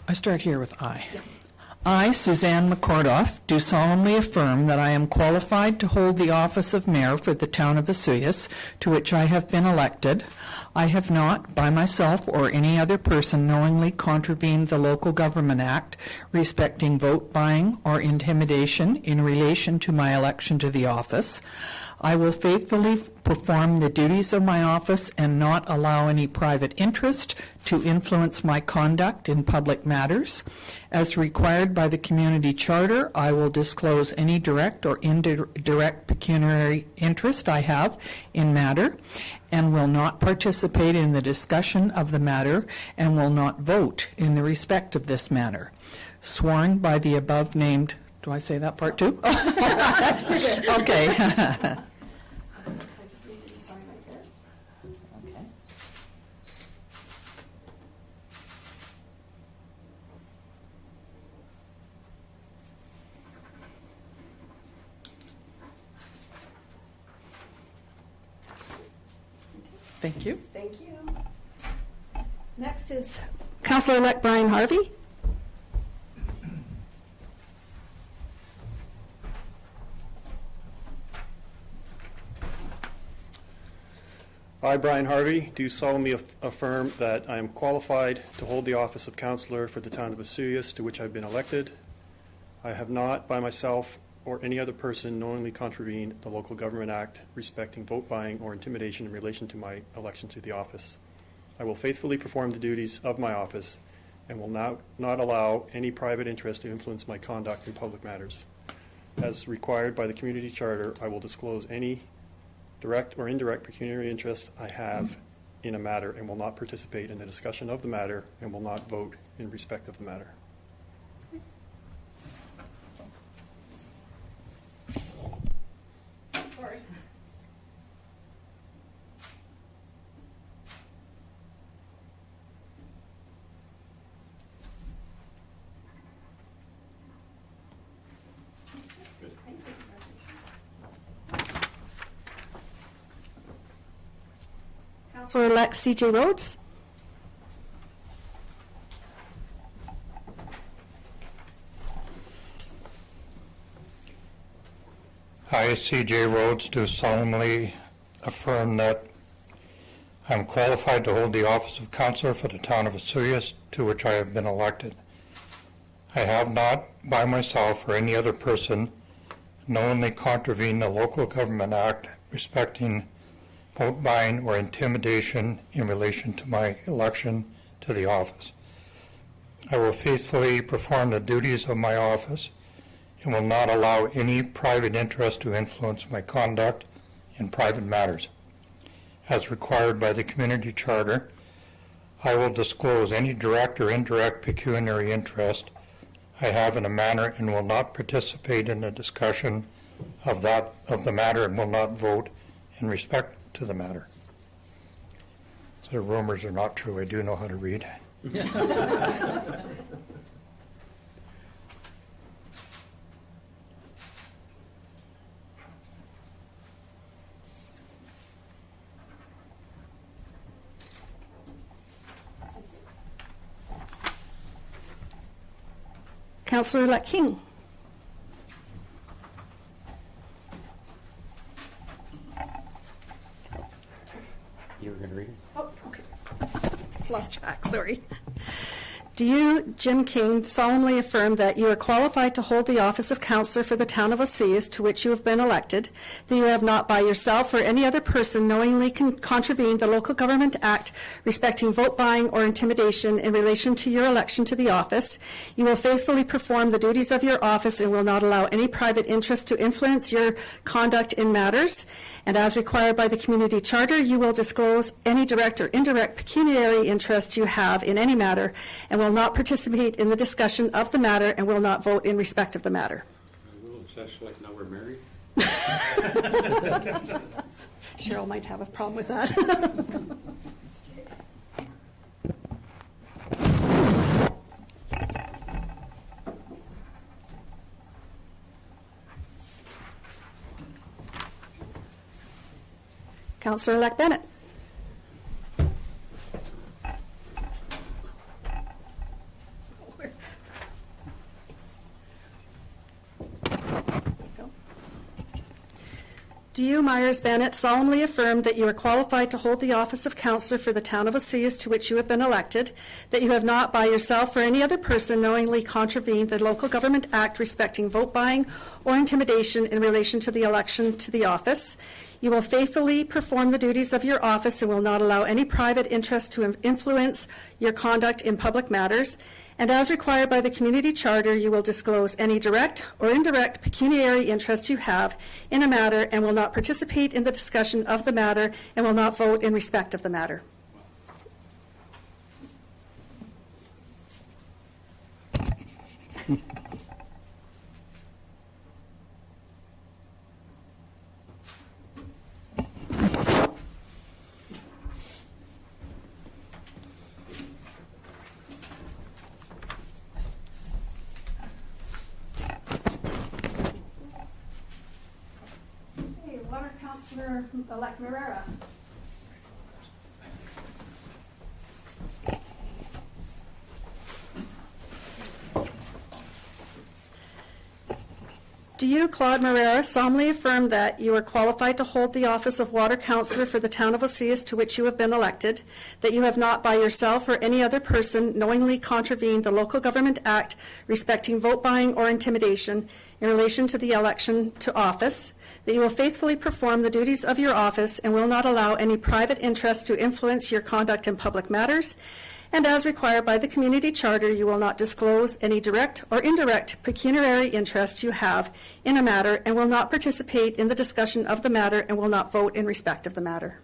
I start here with I. Yeah. I, Suzanne McCordoff, do solemnly affirm that I am qualified to hold the office of mayor for the town of Vesuvius, to which I have been elected. I have not, by myself or any other person, knowingly contravened the Local Government Act respecting vote buying or intimidation in relation to my election to the office. I will faithfully perform the duties of my office and not allow any private interest to influence my conduct in public matters. As required by the community charter, I will disclose any direct or indirect pecuniary interest I have in matter and will not participate in the discussion of the matter and will not vote in the respect of this matter. Sworn by the above named, do I say that part too? Okay. Thank you. Thank you. Next is Councillor-elect Brian Harvey. I, Brian Harvey, do solemnly affirm that I am qualified to hold the office of councillor for the town of Vesuvius, to which I've been elected. I have not, by myself or any other person, knowingly contravened the Local Government Act respecting vote buying or intimidation in relation to my election to the office. I will faithfully perform the duties of my office and will not allow any private interest to influence my conduct in public matters. As required by the community charter, I will disclose any direct or indirect pecuniary interest I have in a matter and will not participate in the discussion of the matter and will not vote in respect of the matter. Sorry. Councillor-elect CJ Rhodes. I, C.J. Rhodes, do solemnly affirm that I am qualified to hold the office of councillor for the town of Vesuvius, to which I have been elected. I have not, by myself or any other person, knowingly contravened the Local Government Act respecting vote buying or intimidation in relation to my election to the office. I will faithfully perform the duties of my office and will not allow any private interest to influence my conduct in private matters. As required by the community charter, I will disclose any direct or indirect pecuniary interest I have in a matter and will not participate in the discussion of the matter and will not vote in respect to the matter. So the rumors are not true. I do know how to read. Councillor-elect King. You were going to read it? Oh, okay. Lost track, sorry. Do you, Jim King, solemnly affirm that you are qualified to hold the office of councillor for the town of Vesuvius, to which you have been elected, that you have not by yourself or any other person knowingly contravened the Local Government Act respecting vote buying or intimidation in relation to your election to the office? You will faithfully perform the duties of your office and will not allow any private interest to influence your conduct in matters. And as required by the community charter, you will disclose any direct or indirect pecuniary interest you have in any matter and will not participate in the discussion of the matter and will not vote in respect of the matter. Well, it's actually like now we're married. Cheryl might have a problem with that. Councillor-elect Bennett. Do you, Myers Bennett, solemnly affirm that you are qualified to hold the office of councillor for the town of Osoyoos to which you have been elected, that you have not by yourself or any other person knowingly contravened the Local Government Act respecting vote buying or intimidation in relation to the election to the office? You will faithfully perform the duties of your office and will not allow any private interest to influence your conduct in public matters. And as required by the community charter, you will disclose any direct or indirect pecuniary interest you have in a matter and will not participate in the discussion of the matter and will not vote in respect of the matter. Water Councillor-elect Marrera. Do you, Claude Marrera, solemnly affirm that you are qualified to hold the office of Water Councillor for the town of Osoyoos to which you have been elected, that you have not by yourself or any other person knowingly contravened the Local Government Act respecting vote buying or intimidation in relation to the election to office, that you will faithfully perform the duties of your office and will not allow any private interest to influence your conduct in public matters, and as required by the community charter, you will not disclose any direct or indirect pecuniary interest you have in a matter and will not participate in the discussion of the matter and will not vote in respect of the matter.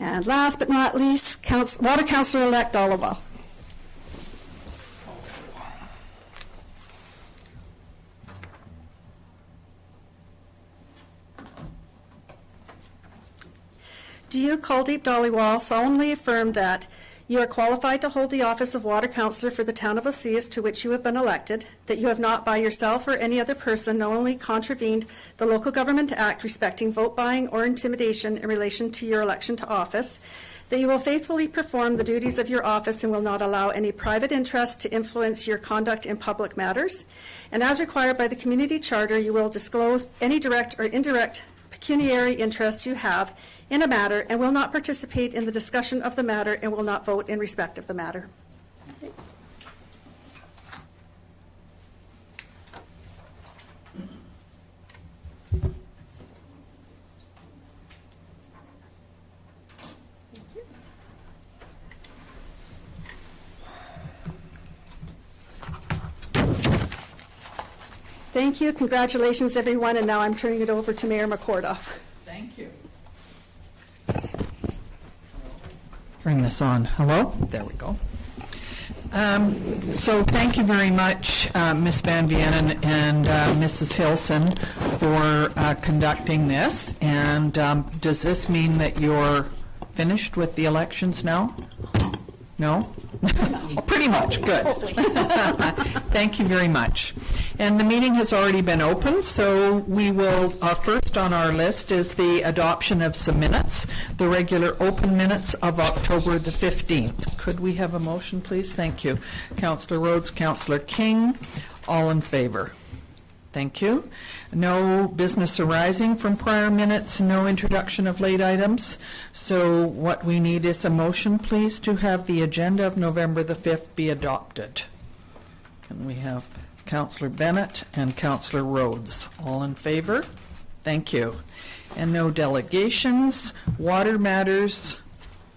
And last but not least, Water Councillor-elect Oliver. Do you, Kuldeep Dhaliwal, solemnly affirm that you are qualified to hold the office of Water Councillor for the town of Osoyoos to which you have been elected, that you have not by yourself or any other person knowingly contravened the Local Government Act respecting vote buying or intimidation in relation to your election to office, that you will faithfully perform the duties of your office and will not allow any private interest to influence your conduct in public matters, and as required by the community charter, you will disclose any direct or indirect pecuniary interest you have in a matter and will not participate in the discussion of the matter and will not vote in respect of the matter. Thank you. Congratulations, everyone. And now I'm turning it over to Mayor McCordoff. Thank you. Bring this on. Hello? There we go. So thank you very much, Ms. Van Vienen and Mrs. Hilson, for conducting this. And does this mean that you're finished with the elections now? No? Pretty much. Good. Thank you very much. And the meeting has already been opened, so we will, first on our list is the adoption of some minutes, the regular open minutes of October the 15th. Could we have a motion, please? Thank you. Councillor Rhodes, Councillor King, all in favor. Thank you. No business arising from prior minutes, no introduction of late items. So what we need is a motion, please, to have the agenda of November the 5th be adopted. Can we have Councillor Bennett and Councillor Rhodes all in favor? Thank you. And no delegations, water matters.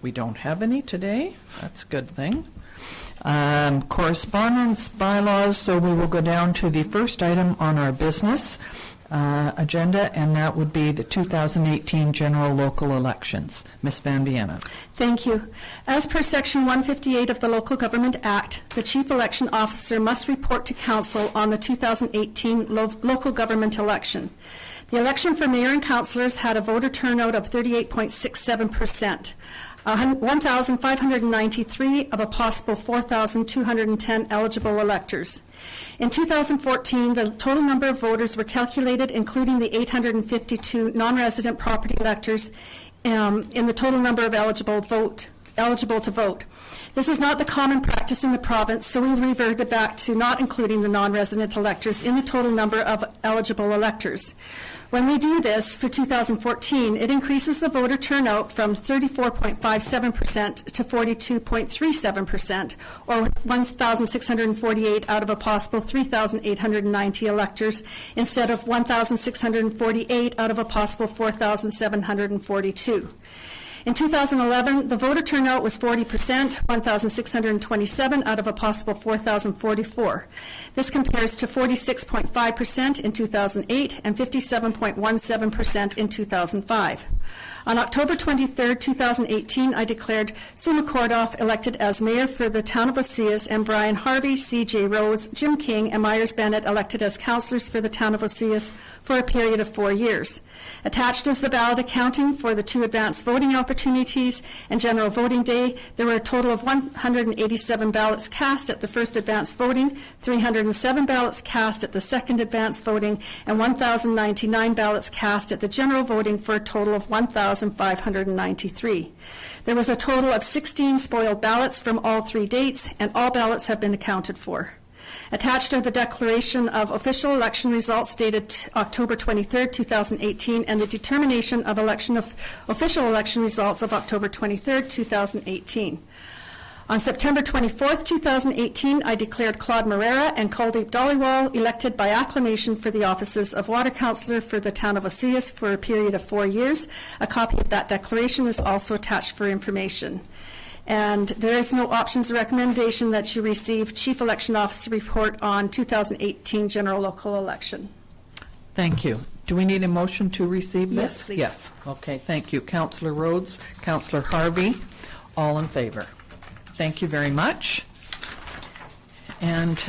We don't have any today. That's a good thing. Correspondence, bylaws, so we will go down to the first item on our business agenda, and that would be the 2018 general local elections. Ms. Van Vienen. Thank you. As per Section 158 of the Local Government Act, the Chief Election Officer must report to Council on the 2018 local government election. The election for mayor and councillors had a voter turnout of 38.67%. 1,593 of a possible 4,210 eligible electors. In 2014, the total number of voters were calculated, including the 852 non-resident property electors, in the total number of eligible to vote. This is not the common practice in the province, so we reverted back to not including the non-resident electors in the total number of eligible electors. When we do this for 2014, it increases the voter turnout from 34.57% to 42.37%, or 1,648 out of a possible 3,890 electors, instead of 1,648 out of a possible 4,742. In 2011, the voter turnout was 40%, 1,627 out of a possible 4,044. This compares to 46.5% in 2008 and 57.17% in 2005. On October 23, 2018, I declared Sue McCordoff elected as mayor for the town of Oseas, and Brian Harvey, C.J. Rhodes, Jim King, and Myers Bennett elected as councillors for the town of Oseas for a period of 4 years. Attached is the ballot accounting for the 2 advanced voting opportunities and general voting day. There were a total of 187 ballots cast at the first advanced voting, 307 ballots cast at the second advanced voting, and 1,099 ballots cast at the general voting, for a total of 1,593. There was a total of 16 spoiled ballots from all 3 dates, and all ballots have been accounted for. Attached are the declaration of official election results dated October 23, 2018, and the determination of official election results of October 23, 2018. On September 24, 2018, I declared Claude Morera and Kuldeep Dhaliwal elected by acclamation for the offices of Water Councillor for the town of Oseas for a period of 4 years. A copy of that declaration is also attached for information. And there is no options or recommendation that you receive Chief Election Officer report on 2018 general local election. Thank you. Do we need a motion to receive this? Yes, please. Yes. Okay, thank you. Councillor Rhodes, Councillor Harvey, all in favor. Thank you very much. And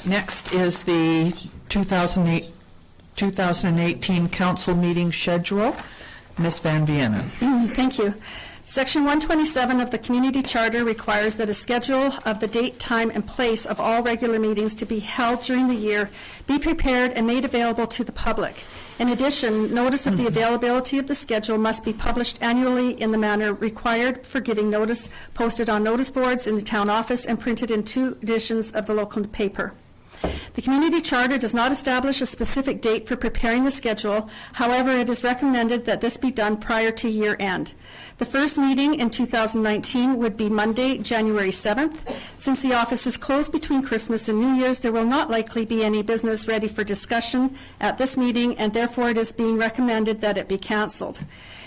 next is the 2018 council meeting schedule. Ms. Van Vienna. Thank you. Section 127 of the Community Charter requires that a schedule of the date, time, and place of all regular meetings to be held during the year be prepared and made available to the public. In addition, notice of the availability of the schedule must be published annually in the manner required for giving notice, posted on notice boards in the town office, and printed in 2 editions of the local paper. The Community Charter does not establish a specific date for preparing the schedule. However, it is recommended that this be done prior to year end. The first meeting in 2019 would be Monday, January 7th. Since the office is closed between Christmas and New Year's, there will not likely be any business ready for discussion at this meeting, and therefore it is being recommended that it be cancelled.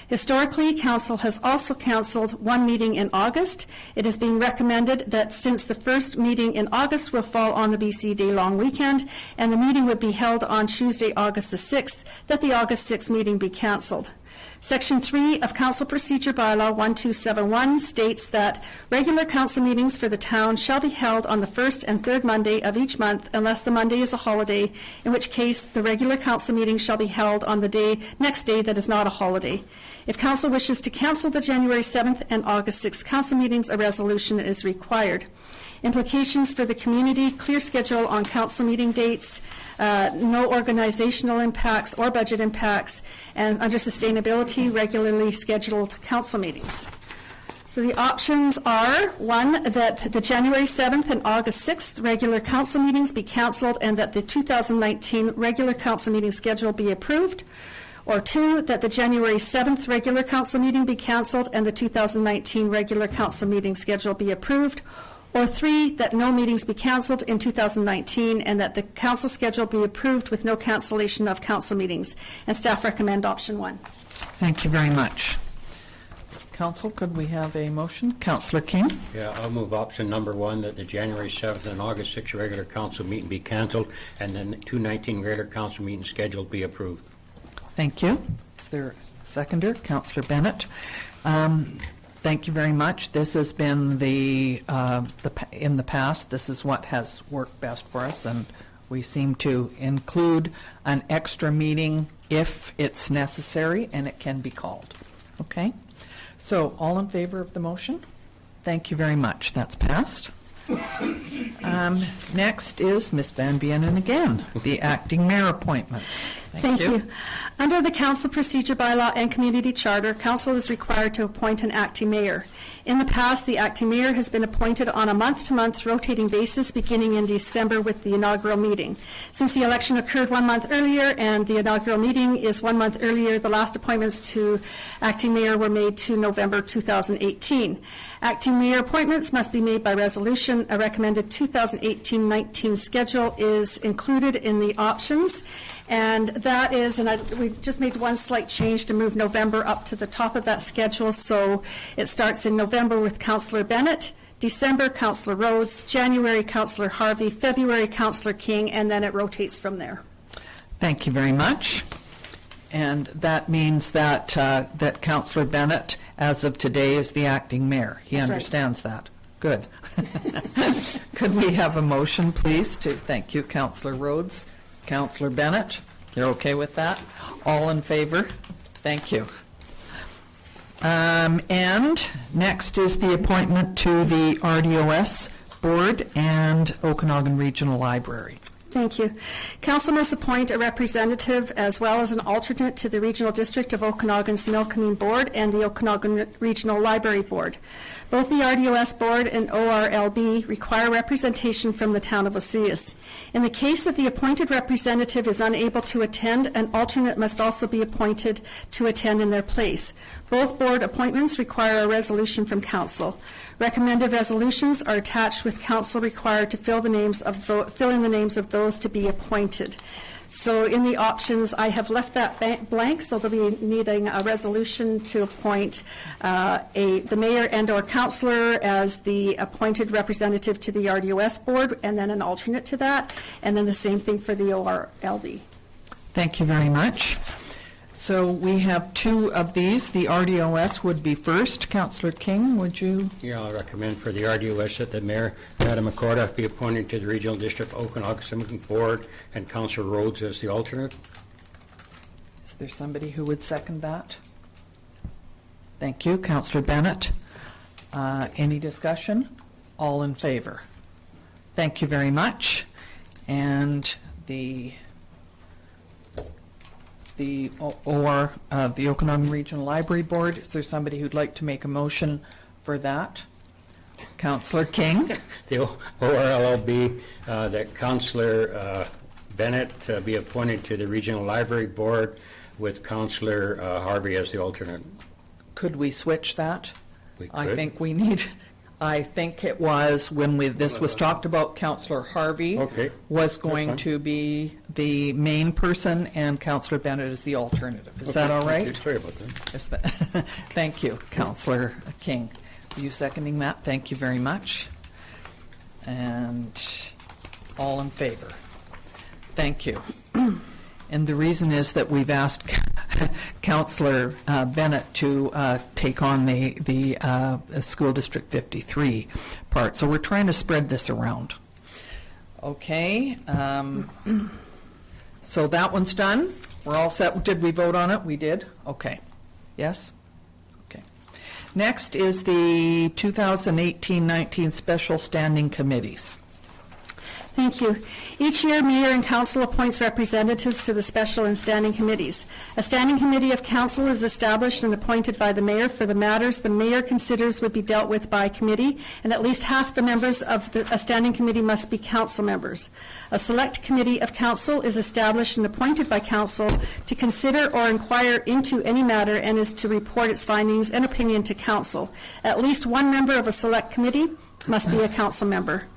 Historically, Council has also cancelled 1 meeting in August. It is being recommended that since the first meeting in August will fall on the BC Day long weekend, and the meeting would be held on Tuesday, August the 6th, that the August 6th meeting be cancelled. Section 3 of Council Procedure Bylaw 1271 states that regular council meetings for the town shall be held on the first and third Monday of each month unless the Monday is a holiday, in which case the regular council meeting shall be held on the next day that is not a holiday. If council wishes to cancel the January 7th and August 6th council meetings, a resolution is required. Implications for the community: clear schedule on council meeting dates, no organizational impacts or budget impacts, and under sustainability, regularly scheduled council meetings. So the options are, 1, that the January 7th and August 6th regular council meetings be cancelled and that the 2019 regular council meeting schedule be approved. Or 2, that the January 7th regular council meeting be cancelled and the 2019 regular council meeting schedule be approved. Or 3, that no meetings be cancelled in 2019 and that the council schedule be approved with no cancellation of council meetings. And staff recommend option 1. Thank you very much. Council, could we have a motion? Councillor King. Yeah, I'll move option number 1, that the January 7th and August 6th regular council meeting be cancelled and then the 2019 regular council meeting schedule be approved. Thank you. Is there a seconder? Councillor Bennett. Thank you very much. This has been in the past, this is what has worked best for us, and we seem to include an extra meeting if it's necessary and it can be called. Okay. So all in favor of the motion? Thank you very much. That's passed. Next is Ms. Van Vienen again, the acting mayor appointments. Thank you. Under the council procedure bylaw and community charter, council is required to appoint an acting mayor. In the past, the acting mayor has been appointed on a month-to-month rotating basis beginning in December with the inaugural meeting. Since the election occurred 1 month earlier and the inaugural meeting is 1 month earlier, the last appointments to acting mayor were made to November 2018. Acting mayor appointments must be made by resolution. A recommended 2018-19 schedule is included in the options. And that is, we've just made one slight change to move November up to the top of that schedule. So it starts in November with Councillor Bennett, December, Councillor Rhodes, January, Councillor Harvey, February, Councillor King, and then it rotates from there. Thank you very much. And that means that that Councillor Bennett, as of today, is the acting mayor. He That's understands that. Good. Could we have a motion, please, to thank you, Councillor Rhodes, Councillor Bennett? You're okay with that? All in favor? Thank you. And next is the appointment to the RDOS board and Okanagan Regional Library. Thank you. Council must appoint a representative as well as an alternate to the Regional District of Okanagan's Milkameen Board and the Okanagan Regional Library Board. Both the RDOS Board and ORLB require representation from the town of Osoyoos. In the case that the appointed representative is unable to attend, an alternate must also be appointed to attend in their place. Both board appointments require a resolution from council. Recommended resolutions are attached with council required to fill in the names of those to be appointed. So in the options, I have left that blank, so they'll be needing a resolution to appoint the mayor and/or councillor as the appointed representative to the RDOS board, and then an alternate to that, and then the same thing for the ORLB. Thank you very much. So we have two of these. The RDOS would be first. Councillor King, would you? Yeah, I'll recommend for the RDOS that the Mayor, Madam McCorduff, be appointed to the Regional District Okanagan Board and Councillor Rhodes as the alternate. Is there somebody who would second that? Thank you. Councillor Bennett. Any discussion? All in favor? Thank you very much. And the Okanagan Regional Library Board, is there somebody who'd like to make a motion for that? Councillor King. The ORLB, that Councillor Bennett be appointed to the Regional Library Board with Councillor Harvey as the alternate. Could we switch that? We could. I think it was when this was talked about, Councillor Harvey was going to be the main person and Councillor Bennett is the alternative. Is that all right? Sorry about that. Thank you, Councillor King. Are you seconding that? Thank you very much. And all in favor? Thank you. And the reason is that we've asked Councillor Bennett to take on the School District 53 part. So we're trying to spread this around. Okay. So that one's done. We're all set. Did we vote on it? We did? Okay. Yes? Okay. Next is the 2018-19 Special Standing Committees. Thank you. Each year, Mayor and Council appoints representatives to the special and standing committees. A standing committee of Council is established and appointed by the Mayor for the matters the Mayor considers would be dealt with by committee, and at least half the members of a standing committee must be Council members. A select committee of Council is established and appointed by Council to consider or inquire into any matter and is to report its findings and opinion to Council. At least one member of a select committee must be a Council member.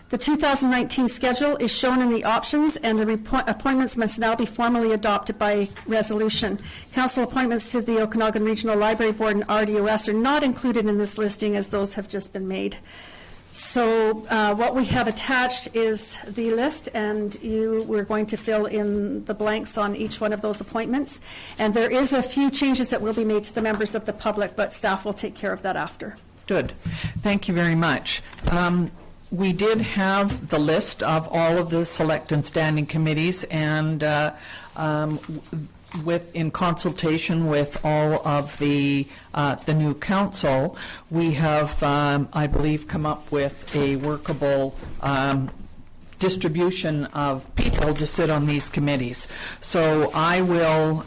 The 2019 schedule is shown in the options, and the appointments must now be formally adopted by resolution. Council appointments to the Okanagan Regional Library Board and RDOS are not included in this listing, as those have just been made. So what we have attached is the list, and we're going to fill in the blanks on each one of those appointments. And there is a few changes that will be made to the members of the public, but staff will take care of that after. Good. Thank you very much. We did have the list of all of the select and standing committees, and in consultation with all of the new council, we have, I believe, come up with a workable distribution of people to sit on these committees. So I will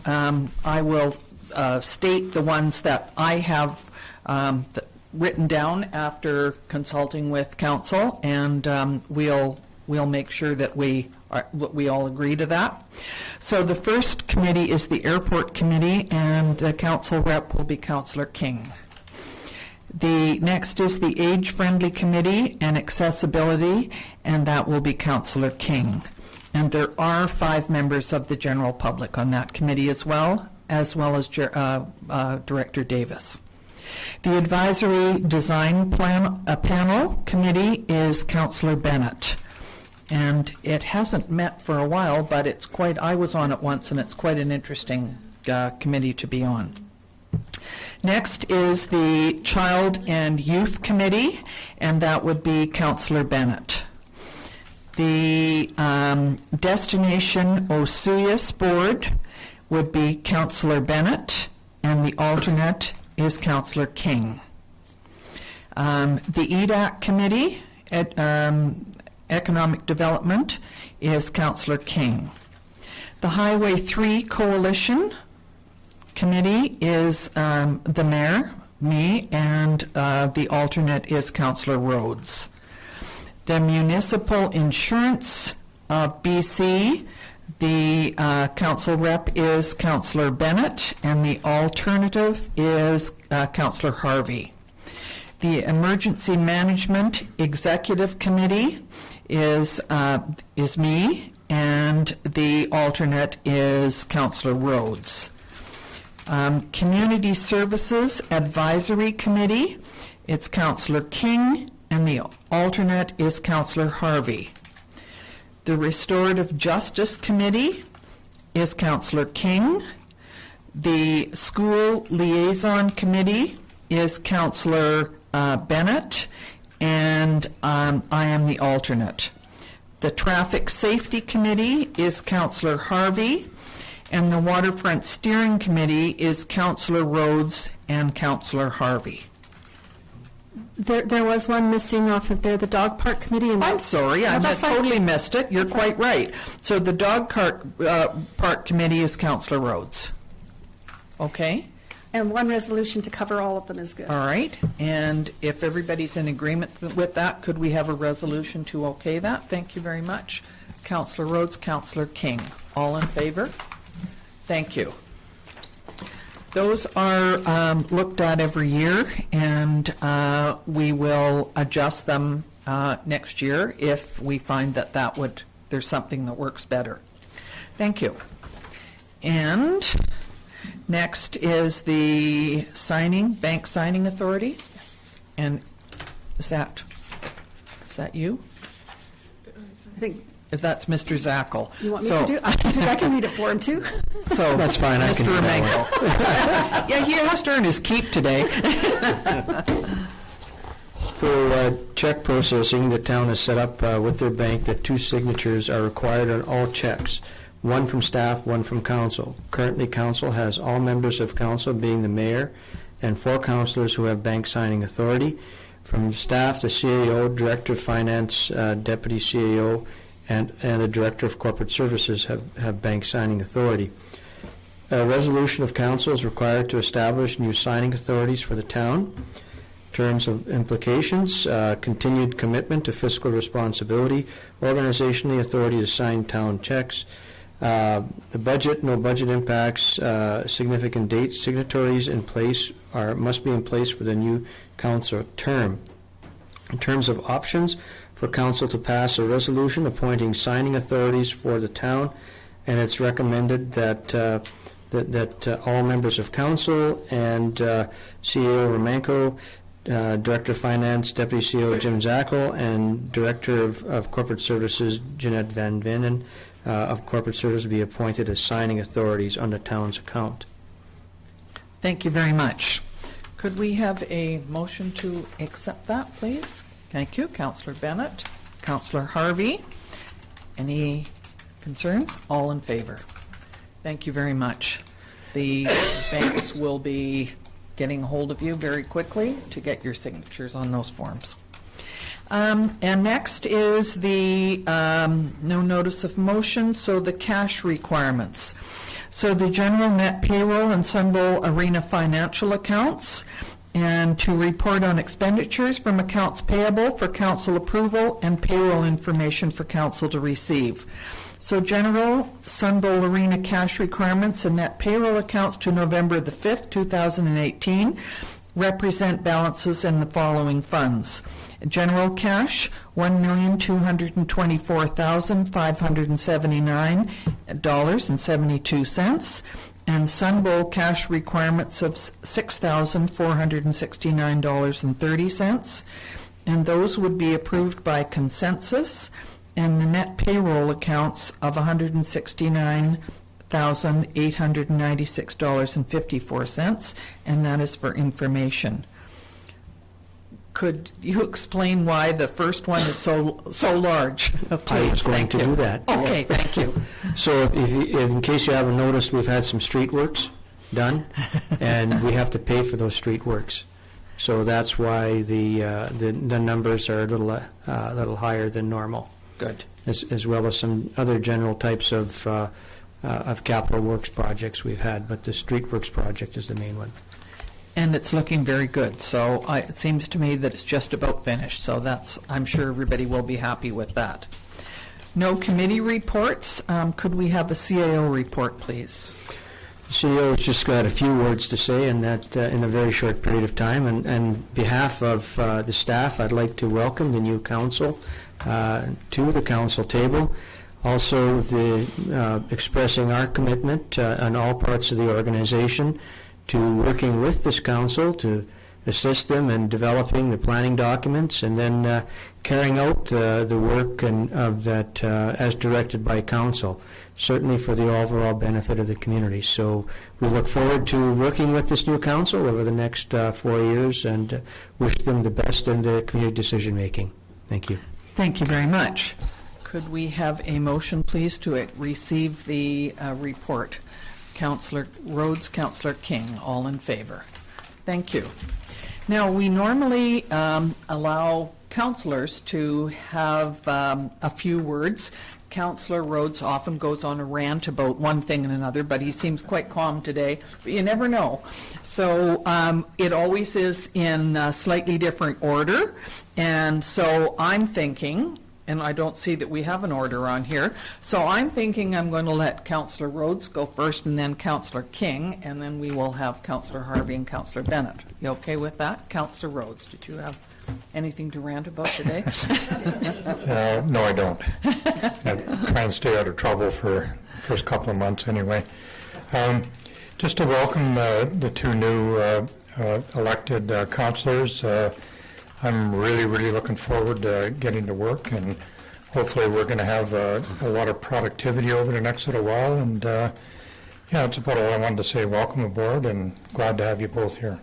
state the ones that I have written down after consulting with council, and we'll make sure that we all agree to that. So the first committee is the Airport Committee, and the council rep will be Councillor King. The next is the Age Friendly Committee and Accessibility, and that will be Councillor King. And there are 5 members of the general public on that committee as well as Director Davis. The Advisory Design Panel Committee is Councillor Bennett. And it hasn't met for a while, but I was on it once, and it's quite an interesting committee to be on. Next is the Child and Youth Committee, and that would be Councillor Bennett. The Destination Osoyoos Board would be Councillor Bennett, and the alternate is Councillor King. The EDAC Committee, Economic Development, is Councillor King. The Highway 3 Coalition Committee is the mayor, me, and the alternate is Councillor Rhodes. The Municipal Insurance of BC, the council rep is Councillor Bennett, and the alternative is Councillor Harvey. The Emergency Management Executive Committee is me, and the alternate is Councillor Rhodes. Community Services Advisory Committee, it's Councillor King, and the alternate is Councillor Harvey. The Restorative Justice Committee is Councillor King. The School Liaison Committee is Councillor Bennett, and I am the alternate. The Traffic Safety Committee is Councillor Harvey, and the Waterfront Steering Committee is Councillor Rhodes and Councillor Harvey. There was one missing off of there, the Dog Park Committee. And I'm sorry, I totally missed it. You're quite right. So the Dog Park Committee is Councillor Rhodes. Okay? And one resolution to cover all of them is good. All right. And if everybody's in agreement with that, could we have a resolution to okay that? Thank you very much. Councillor Rhodes, Councillor King. All in favor? Thank you. Those are looked at every year, and we will adjust them next year if we find that there's something that works better. Thank you. And next is the bank signing authority. Yes. And is that you? I think. That's Mr. Zackel. You want me to do? I can read it for him too. So that's fine. I can do that. Yeah, he has to earn his keep today. For check processing, the town has set up with their bank that 2 signatures are required on all checks. One from staff, one from council. Currently, council has all members of council being the mayor and 4 councillors who have bank signing authority. From staff, the CAO, Director of Finance, Deputy CAO, and the Director of Corporate Services have bank signing authority. A resolution of council is required to establish new signing authorities for the town. Terms of implications, continued commitment to fiscal responsibility, organizationally authority to sign town checks, the budget, no budget impacts, significant dates, signatories in place must be in place for the new council term. In terms of options, for council to pass a resolution appointing signing authorities for the town, and it's recommended that all members of council and CEO Romanko, Director of Finance, Deputy CEO Jim Zackel, and Director of Corporate Services Jeanette Van Venen of Corporate Services be appointed as signing authorities on the town's account. Thank you very much. Could we have a motion to accept that, please? Thank you. Councillor Bennett. Councillor Harvey. Any concerns? All in favor? Thank you very much. The banks will be getting a hold of you very quickly to get your signatures on those forms. And next is the no notice of motion, so the cash requirements. So the general net payroll and Sunbowl Arena financial accounts, and to report on expenditures from accounts payable for council approval and payroll information for council to receive. So general Sunbowl Arena cash requirements and net payroll accounts to November the 5th, 2018 represent balances in the following funds. General cash, $1,224,579.72, and Sunbowl cash requirements of $6,469.30, and those would be approved by consensus, and the net payroll accounts of $169,896.54, and that is for information. Could you explain why the first one is so large? I was going to do that. Okay, thank you. So in case you haven't noticed, we've had some street works done, and we have to pay for those street works. So that's why the numbers are a little higher than normal. Good. As well as some other general types of capital works projects we've had, but the street works project is the main one. And it's looking very good. So it seems to me that it's just about finished. So I'm sure everybody will be happy with that. No committee reports. Could we have a CAO report, please? The CEO has just got a few words to say, and that in a very short period of time. And on behalf of the staff, I'd like to welcome the new council to the council table. Also, expressing our commitment on all parts of the organization to working with this council to assist them in developing the planning documents and then carrying out the work of that as directed by council, certainly for the overall benefit of the community. So we look forward to working with this new council over the next 4 years and wish them the best in their community decision making. Thank you. Thank you very much. Could we have a motion, please, to receive the report? Councillor Rhodes, Councillor King, all in favor. Thank you. Now, we normally allow councillors to have a few words. Councillor Rhodes often goes on a rant about one thing and another, but he seems quite calm today. But you never know. So it always is in a slightly different order. And so I'm thinking, and I don't see that we have an order on here, so I'm thinking I'm going to let Councillor Rhodes go first and then Councillor King, and then we will have Councillor Harvey and Councillor Bennett. You okay with that? Councillor Rhodes, did you have anything to rant about today? No, I don't. I try and stay out of trouble for the first couple of months anyway. Just to welcome the two new elected councillors. I'm really looking forward to getting to work, and hopefully we're going to have a lot of productivity over the next little while. And yeah, that's about all I wanted to say. Welcome aboard, and glad to have you both here.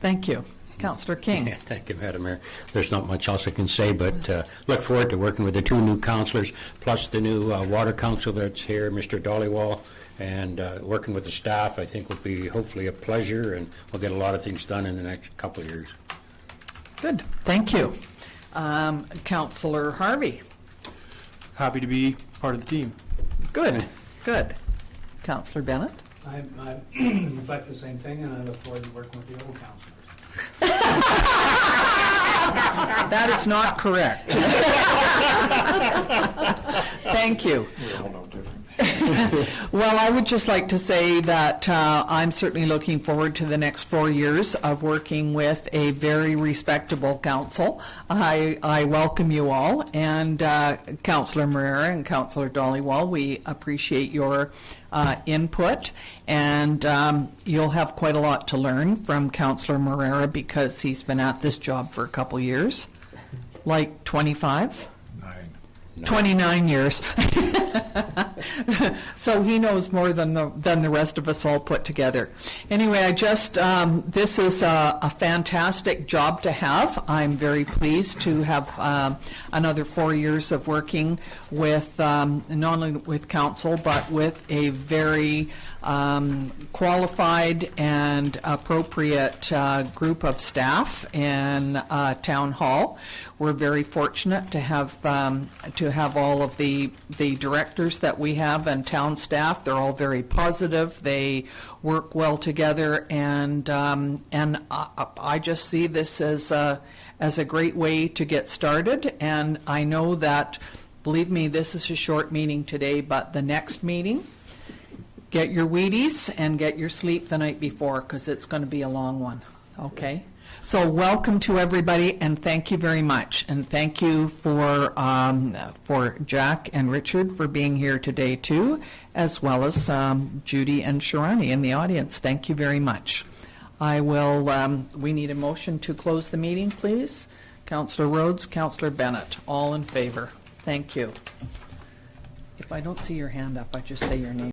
Thank you. Councillor King. Yeah, thank you, Madam Mayor. There's not much else I can say, but look forward to working with the two new councillors, plus the new water council that's here, Mr. Dollywall, and working with the staff, I think will be hopefully a pleasure, and we'll get a lot of things done in the next couple of years. Good. Thank you. Councillor Harvey. Happy to be part of the team. Good. Good. Councillor Bennett. I in fact the same thing, and I look forward to working with the old councillors. That is not correct. Thank you. Well, I would just like to say that I'm certainly looking forward to the next 4 years of working with a very respectable council. I welcome you all, and Councillor Moreira and Councillor Dollywall, we appreciate your input, and you'll have quite a lot to learn from Councillor Moreira because he's been at this job for a couple years, like 25? No. 29 years. So he knows more than the rest of us all put together. Anyway, this is a fantastic job to have. I'm very pleased to have another 4 years of working with not only with council but with a very qualified and appropriate group of staff in Town Hall. We're very fortunate to have all of the directors that we have and town staff. They're all very positive. They work well together, and I just see this as a great way to get started. And I know that, believe me, this is a short meeting today, but the next meeting, get your Wheaties and get your sleep the night before, because it's going to be a long one. Okay? So welcome to everybody, and thank you very much. And thank you for Jack and Richard for being here today too, as well as Judy and Sharani in the audience. Thank you very much. We need a motion to close the meeting, please. Councillor Rhodes, Councillor Bennett, all in favor. Thank you. If I don't see your hand up, I just say your name.